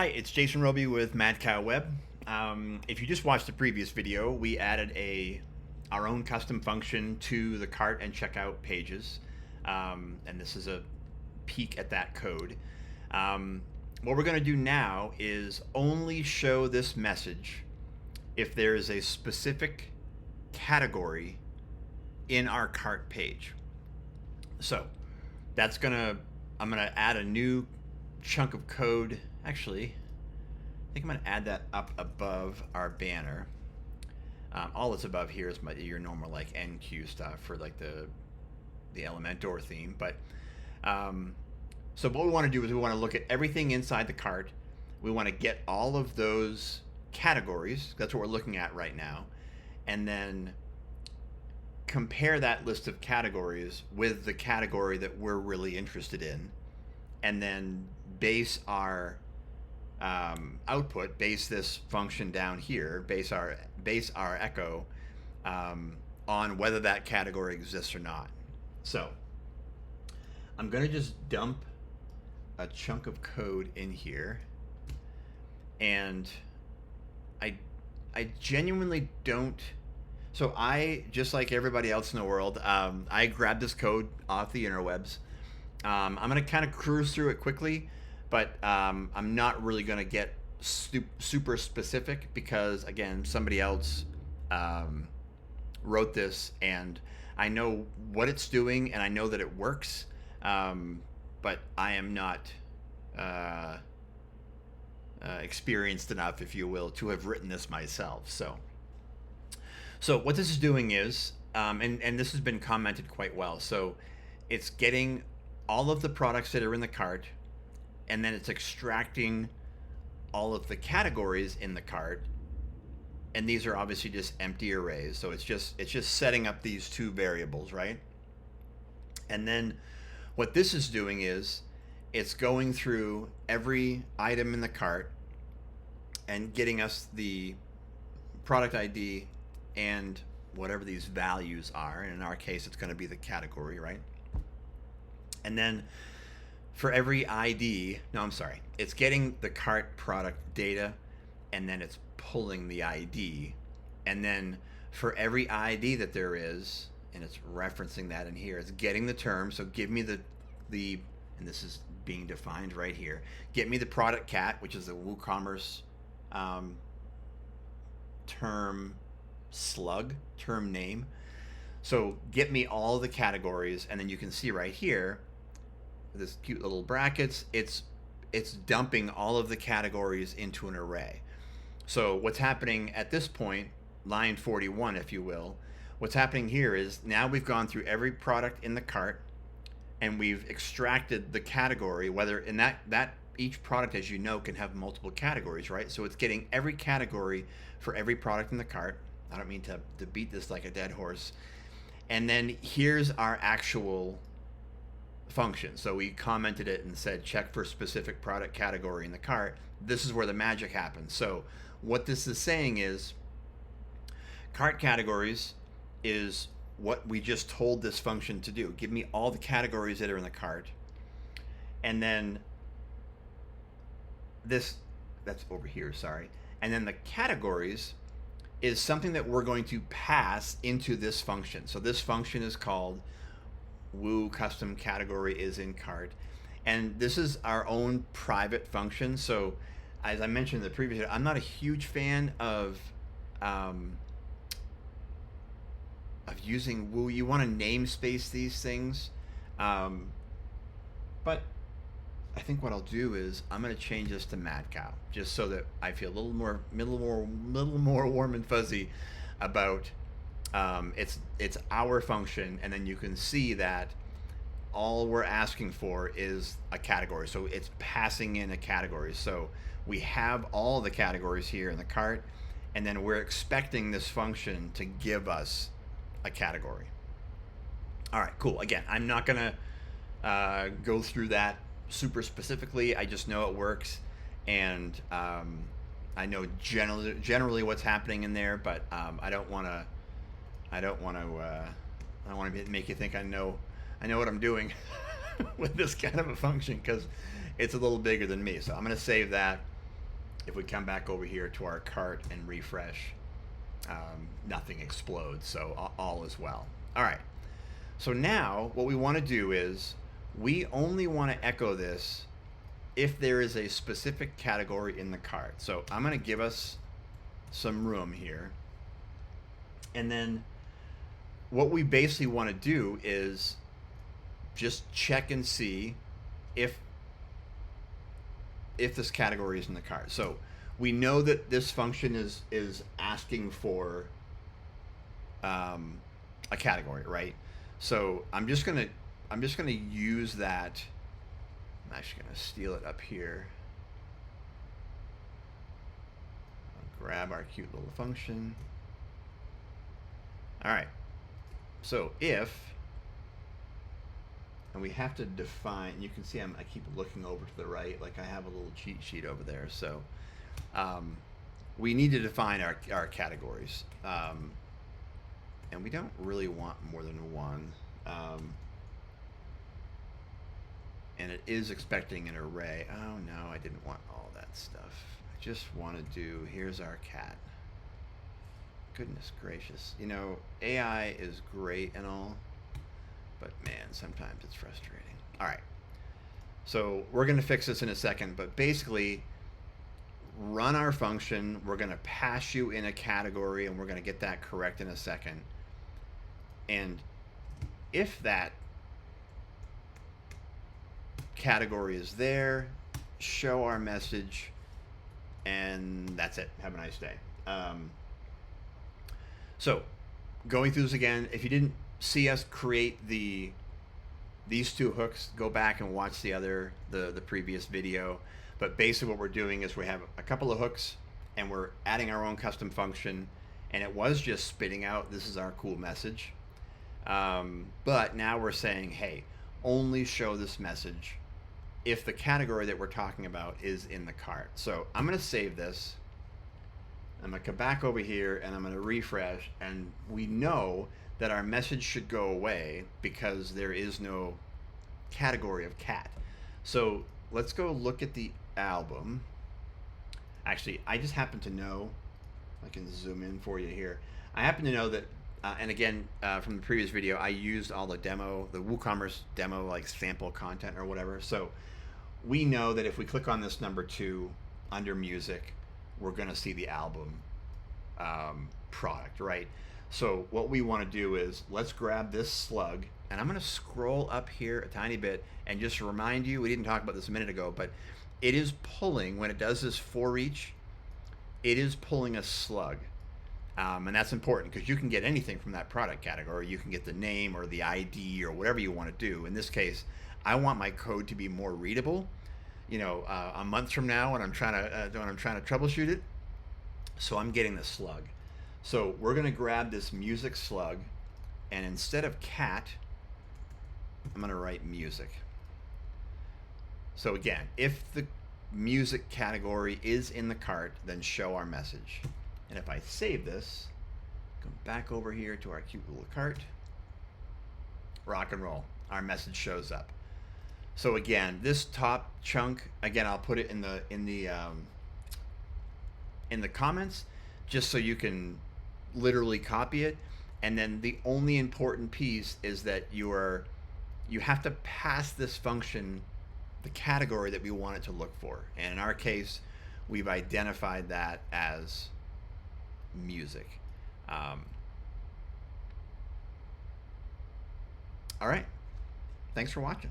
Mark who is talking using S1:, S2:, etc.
S1: Hi, it's Jason Roby with Mad Cow Web. If you just watched the previous video, we added our own custom function to the cart and checkout pages, and this is a peek at that code. What we're going to do now is only show this message if there is a specific category in our cart page. So I'm gonna add a new chunk of code. Actually, I think I'm gonna add that up above our banner. All that's above here is your normal like NQ stuff for like the Elementor theme. But so what we want to do is we want to look at everything inside the cart. We want to get all of those categories. That's what we're looking at right now, and then compare that list of categories with the category that we're really interested in, and then base our output, base this function down here, base our echo on whether that category exists or not. So I'm going to just dump a chunk of code in here, and I genuinely don't. So I, just like everybody else in the world, I grabbed this code off the interwebs. I'm going to kind of cruise through it quickly, but I'm not really going to get super specific because, again, somebody else wrote this, and I know what it's doing, and I know that it works, but I am not experienced enough, if you will, to have written this myself. So what this is doing is, and this has been commented quite well, so it's getting all of the products that are in the cart, and then it's extracting all of the categories in the cart, and these are obviously just empty arrays, so it's just setting up these two variables, right? And then what this is doing is it's going through every item in the cart and getting us the product ID and whatever these values are, and in our case it's going to be the category, right? And then for every ID, it's getting the cart product data, and then it's pulling the ID, and then for every ID that there is, and it's referencing that in here, it's getting the term. So give me the and this is being defined right here, get me the product cat, which is the WooCommerce term slug, term name. So get me all the categories, and then you can see right here, this cute little brackets, it's dumping all of the categories into an array. So what's happening at this point, line 41, if you will, what's happening here is now we've gone through every product in the cart, and we've extracted the category, whether in that each product, as you know, can have multiple categories, right? So it's getting every category for every product in the cart. I don't mean to beat this like a dead horse. And then here's our actual function. So we commented it and said, check for specific product category in the cart. This is where the magic happens. So what this is saying is cart categories is what we just told this function to do. Give me all the categories that are in the cart. And then that's over here, sorry. And then the categories is something that we're going to pass into this function. So this function is called Woo custom category is in cart, and this is our own private function. So as I mentioned in the previous, I'm not a huge fan of using Woo. You want to namespace these things, but I think what I'll do is I'm going to change this to Mad Cow, just so that I feel a little more warm and fuzzy about it's our function, and then you can see that all we're asking for is a category. So it's passing in a category. So we have all the categories here in the cart, and then we're expecting this function to give us a category. All right, cool. Again, I'm not gonna go through that super specifically. I just know it works, and I know generally what's happening in there, but I don't want to make you think I know what I'm doing with this kind of a function, because it's a little bigger than me. So I'm going to save that. if we come back over here to our cart and refresh, nothing explodes, so all is well. All right, so now what we want to do is we only want to echo this if there is a specific category in the cart. So I'm going to give us some room here, and then what we basically want to do is just check and see if this category is in the cart. So we know that this function is asking for a category, right? So I'm just gonna use that. I'm actually gonna steal it up here. I'll grab our cute little function. All right. So if, and we have to define, you can see I keep looking over to the right, like I have a little cheat sheet over there. So we need to define our categories. And we don't really want more than one. And it is expecting an array. Oh no, I didn't want all that stuff. I just want to do, here's our cat. Goodness gracious. You know, AI is great and all, but man, sometimes it's frustrating. All right. So we're going to fix this in a second, but basically run our function. We're going to pass you in a category, and we're going to get that correct in a second. And if that category is there, show our message, and that's it. Have a nice day. So going through this again, if you didn't see us create these two hooks, go back and watch the previous video. But basically what we're doing is we have a couple of hooks, and we're adding our own custom function, and it was just spitting out, this is our cool message. But now we're saying, hey, only show this message if the category that we're talking about is in the cart. So I'm going to save this. I'm going to come back over here, and I'm going to refresh, and we know that our message should go away because there is no category of cat. So let's go look at the album. Actually, I just happen to know, I can zoom in for you here. I happen to know that, and again, from the previous video, I used all the WooCommerce demo, like sample content or whatever. So we know that if we click on this number 2 under music, we're going to see the album product, right? So what we want to do is let's grab this slug, and I'm going to scroll up here a tiny bit and just remind you, we didn't talk about this a minute ago, but it is pulling, when it does this for each, it is pulling a slug. And that's important because you can get anything from that product category. You can get the name or the ID or whatever you want to do. In this case, I want my code to be more readable. You know, a month from now when I'm trying to troubleshoot it. So I'm getting the slug. So we're going to grab this music slug, and instead of cat, I'm going to write music. So again, if the music category is in the cart, then show our message. And if I save this, come back over here to our cute little cart, rock and roll, our message shows up. So again, this top chunk, again, I'll put it in the comments, just so you can literally copy it. And then the only important piece is that you have to pass this function the category that we want it to look for. And in our case, we've identified that as music. All right. Thanks for watching.